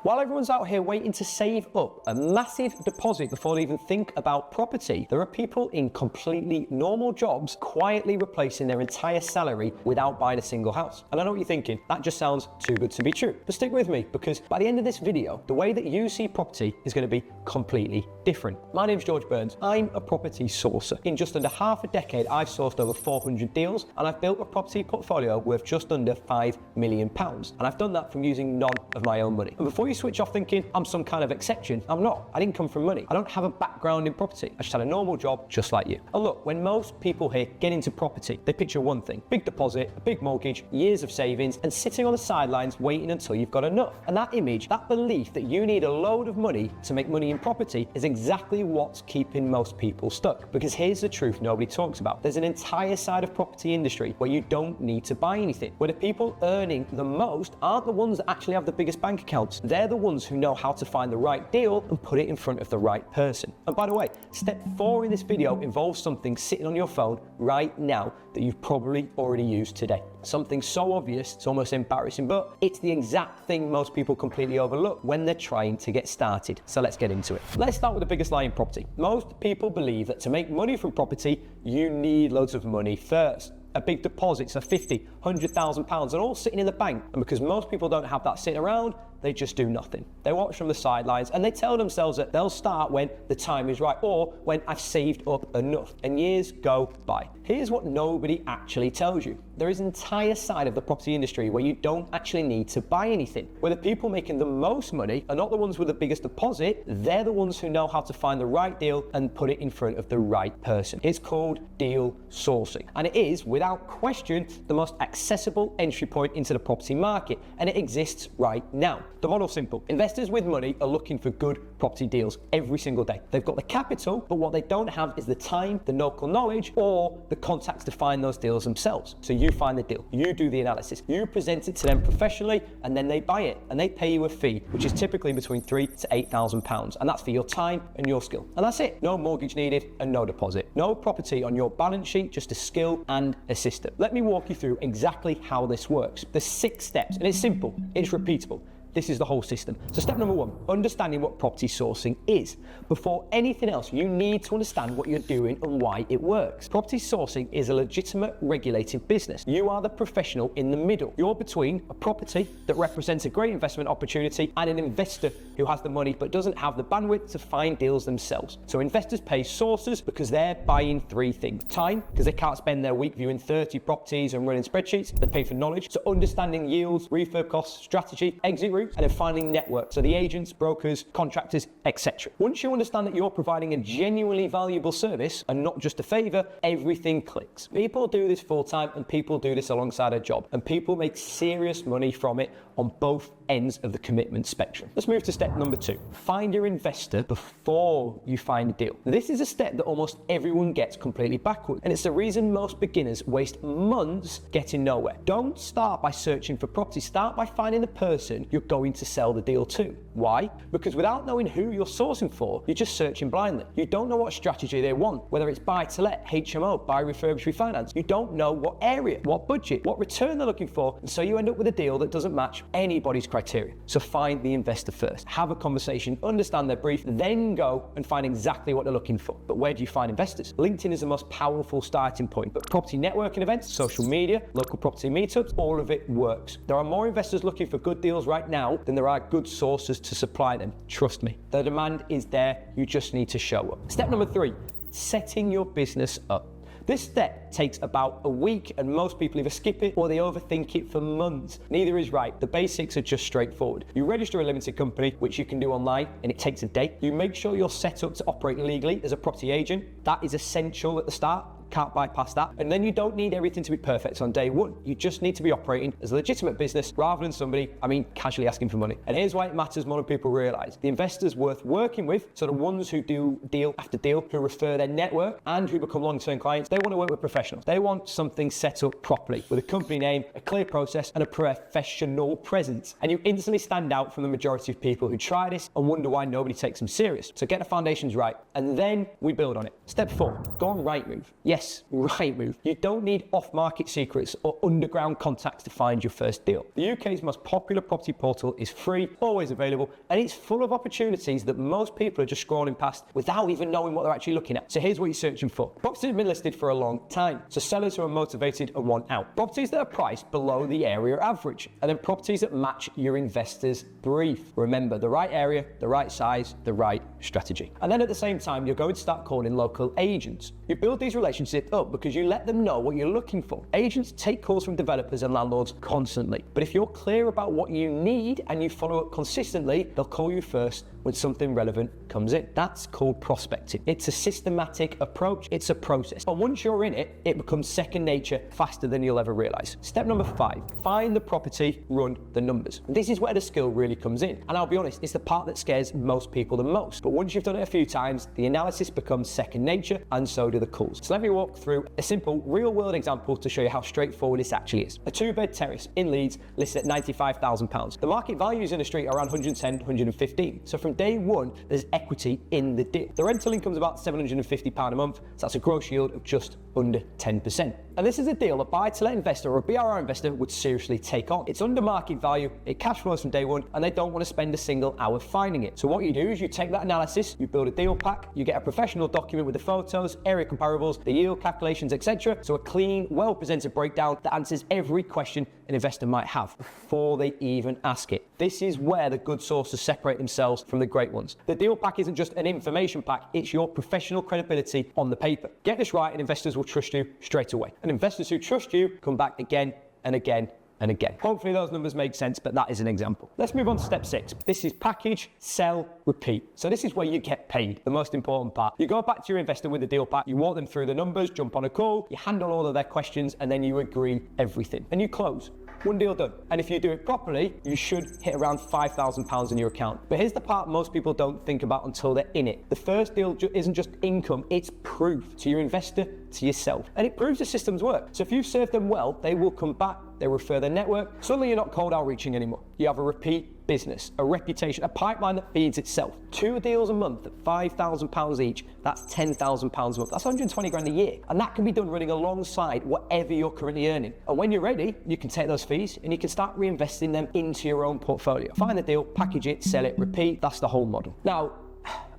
While everyone's out here waiting to save up a massive deposit before they even think about property, there are people in completely normal jobs quietly replacing their entire salary without buying a single house. And I know what you're thinking, that just sounds too good to be true. But stick with me, because by the end of this video, the way that you see property is going to be completely different. My name's George Burns. I'm a property sourcer. In just under half a decade, I've sourced over 400 deals, and I've built a property portfolio worth just under £5 million. And I've done that from using none of my own money. And before you switch off thinking I'm some kind of exception, I'm not. I didn't come from money. I don't have a background in property. I just had a normal job just like you. And look, when most people here get into property, they picture one thing: big deposit, a big mortgage, years of savings, and sitting on the sidelines waiting until you've got enough. And that image, that belief that you need a load of money to make money in property, is exactly what's keeping most people stuck. Because here's the truth nobody talks about. There's an entire side of property industry where you don't need to buy anything, where the people earning the most aren't the ones that actually have the biggest bank accounts. They're the ones who know how to find the right deal and put it in front of the right person. And by the way, step 4 in this video involves something sitting on your phone right now that you've probably already used today. Something so obvious, it's almost embarrassing, but it's the exact thing most people completely overlook when they're trying to get started. So let's get into it. Let's start with the biggest lie in property. Most people believe that to make money from property, you need loads of money first. A big deposit, so £50,000, £100,000, and all sitting in the bank. And because most people don't have that sitting around, they just do nothing. They watch from the sidelines and they tell themselves that they'll start when the time is right, or when I've saved up enough, and years go by. Here's what nobody actually tells you. There is an entire side of the property industry where you don't actually need to buy anything, where the people making the most money are not the ones with the biggest deposit, they're the ones who know how to find the right deal and put it in front of the right person. It's called deal sourcing, and it is, without question, the most accessible entry point into the property market, and it exists right now. The model's simple. Investors with money are looking for good property deals every single day. They've got the capital, but what they don't have is the time, the local knowledge, or the contacts to find those deals themselves. So you find the deal, you do the analysis, you present it to them professionally, and then they buy it, and they pay you a fee, which is typically between £3,000 to £8,000, and that's for your time and your skill. And that's it. No mortgage needed and no deposit. No property on your balance sheet, just a skill and a system. Let me walk you through exactly how this works. There's 6 steps, and it's simple, it's repeatable. This is the whole system. So step number 1, understanding what property sourcing is. Before anything else, you need to understand what you're doing and why it works. Property sourcing is a legitimate regulated business. You are the professional in the middle. You're between a property that represents a great investment opportunity and an investor who has the money but doesn't have the bandwidth to find deals themselves. So investors pay sourcers because they're buying 3 things. Time, because they can't spend their week viewing 30 properties and running spreadsheets. They pay for knowledge, so understanding yields, refurb costs, strategy, exit route, and then finally network, so the agents, brokers, contractors, etc. Once you understand that you're providing a genuinely valuable service and not just a favor, everything clicks. People do this full time, and people do this alongside a job, and people make serious money from it on both ends of the commitment spectrum. Let's move to step number 2. Find your investor before you find a deal. This is a step that almost everyone gets completely backwards, and it's the reason most beginners waste months getting nowhere. Don't start by searching for property. Start by finding the person you're going to sell the deal to. Why? Because without knowing who you're sourcing for, you're just searching blindly. You don't know what strategy they want, whether it's buy to let, HMO, buy, refurbish, refinance. You don't know what area, what budget, what return they're looking for, and so you end up with a deal that doesn't match anybody's criteria. So find the investor first, have a conversation, understand their brief, then go and find exactly what they're looking for. But where do you find investors? LinkedIn is the most powerful starting point, but property networking events, social media, local property meetups, all of it works. There are more investors looking for good deals right now than there are good sources to supply them. Trust me, the demand is there, you just need to show up. Step number 3, setting your business up. This step takes about a week, and most people either skip it or they overthink it for months. Neither is right. The basics are just straightforward. You register a limited company, which you can do online, and it takes a day. You make sure you're set up to operate legally as a property agent. That is essential at the start. Can't bypass that. And then you don't need everything to be perfect on day 1. You just need to be operating as a legitimate business rather than somebody, casually asking for money. And here's why it matters more than people realize. The investors worth working with, so the ones who do deal after deal, who refer their network and who become long-term clients, they want to work with professionals. They want something set up properly with a company name, a clear process, and a professional presence. And you instantly stand out from the majority of people who try this and wonder why nobody takes them serious. So get the foundations right, and then we build on it. Step 4, go on Rightmove. Yes, Yes, Rightmove. You don't need off-market secrets or underground contacts to find your first deal. The UK's most popular property portal is free, always available, and it's full of opportunities that most people are just scrolling past without even knowing what they're actually looking at. So here's what you're searching for. Properties have been listed for a long time, so sellers who are motivated and want out. Properties that are priced below the area average, and then properties that match your investor's brief. Remember, the right area, the right size, the right strategy. And then at the same time, you're going to start calling local agents. You build these relationships up because you let them know what you're looking for. Agents take calls from developers and landlords constantly, but if you're clear about what you need and you follow up consistently, they'll call you first when something relevant comes in. That's called prospecting. It's a systematic approach, it's a process. But once you're in it, it becomes second nature faster than you'll ever realize. Step number 5, find the property, run the numbers. This is where the skill really comes in. And I'll be honest, it's the part that scares most people the most. But once you've done it a few times, the analysis becomes second nature, and so do the calls. So let me walk through a simple real-world example to show you how straightforward this actually is. A 2-bed terrace in Leeds listed at £95,000. The market values in the street are around 110, 115. So from day one, there's equity in the deal. The rental income is about £750 a month, so that's a gross yield of just under 10%. And this is a deal a buy-to-let investor or a BRR investor would seriously take on. It's under market value, it cash flows from day one, and they don't want to spend a single hour finding it. So what you do is you take that analysis, you build a deal pack, you get a professional document with the photos, area comparables, the yield calculations, etc. So a clean, well-presented breakdown that answers every question an investor might have before they even ask it. This is where the good sources separate themselves from the great ones. The deal pack isn't just an information pack, it's your professional credibility on the paper. Get this right and investors will trust you straight away. And investors who trust you come back again and again and again. Hopefully those numbers make sense, but that is an example. Let's move on to step 6. This is package, sell, repeat. So this is where you get paid, the most important part. You go back to your investor with the deal pack, you walk them through the numbers, jump on a call, you handle all of their questions, and then you agree everything. And you close. One deal done. And if you do it properly, you should hit around £5,000 in your account. But here's the part most people don't think about until they're in it. The first deal isn't just income, it's proof to your investor, to yourself. And it proves the systems work. So if you've served them well, they will come back, they refer their network. Suddenly you're not cold outreaching anymore. You have a repeat business, a reputation, a pipeline that feeds itself. 2 deals a month at £5,000 each, that's £10,000 a month. That's 120 grand a year. And that can be done running alongside whatever you're currently earning. And when you're ready, you can take those fees and you can start reinvesting them into your own portfolio. Find the deal, package it, sell it, repeat. That's the whole model. Now,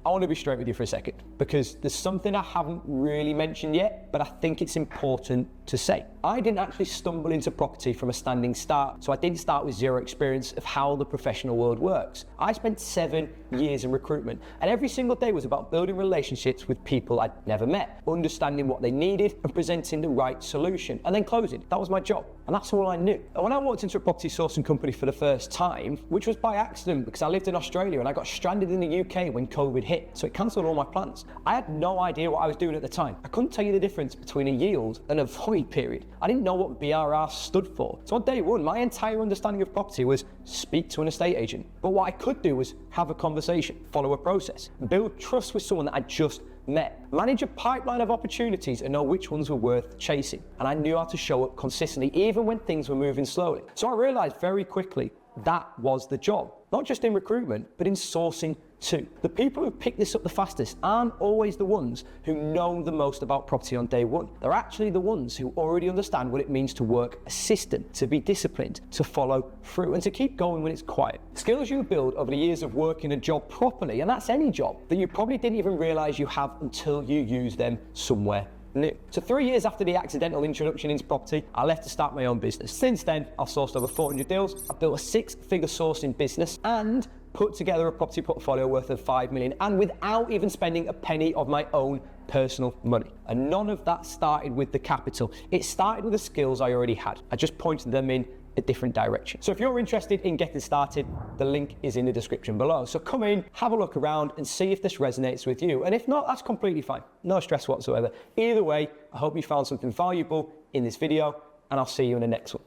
I want to be straight with you for a second because there's something I haven't really mentioned yet, but I think it's important to say. I didn't actually stumble into property from a standing start, so I didn't start with zero experience of how the professional world works. I spent 7 years in recruitment, and every single day was about building relationships with people I'd never met, understanding what they needed and presenting the right solution, and then closing. That was my job, and that's all I knew. And when I walked into a property sourcing company for the first time, which was by accident because I lived in Australia and I got stranded in the UK when COVID hit, so it cancelled all my plans. I had no idea what I was doing at the time. I couldn't tell you the difference between a yield and a void period. I didn't know what BRR stood for. So on day one, my entire understanding of property was speak to an estate agent. But what I could do was have a conversation, follow a process, build trust with someone that I just met, manage a pipeline of opportunities and know which ones were worth chasing. And I knew how to show up consistently, even when things were moving slowly. So I realized very quickly that was the job, not just in recruitment, but in sourcing too. The people who pick this up the fastest aren't always the ones who know the most about property on day one. They're actually the ones who already understand what it means to work a system, to be disciplined, to follow through, and to keep going when it's quiet. Skills you build over the years of working a job properly, and that's any job, that you probably didn't even realize you have until you use them somewhere new. So 3 years after the accidental introduction into property, I left to start my own business. Since then, I've sourced over 400 deals, I've built a 6-figure sourcing business, and put together a property portfolio worth of 5 million, and without even spending a penny of my own personal money. And none of that started with the capital. It started with the skills I already had. I just pointed them in a different direction. So if you're interested in getting started, the link is in the description below. So come in, have a look around and see if this resonates with you. And if not, that's completely fine. No stress whatsoever. Either way, I hope you found something valuable in this video, and I'll see you in the next one.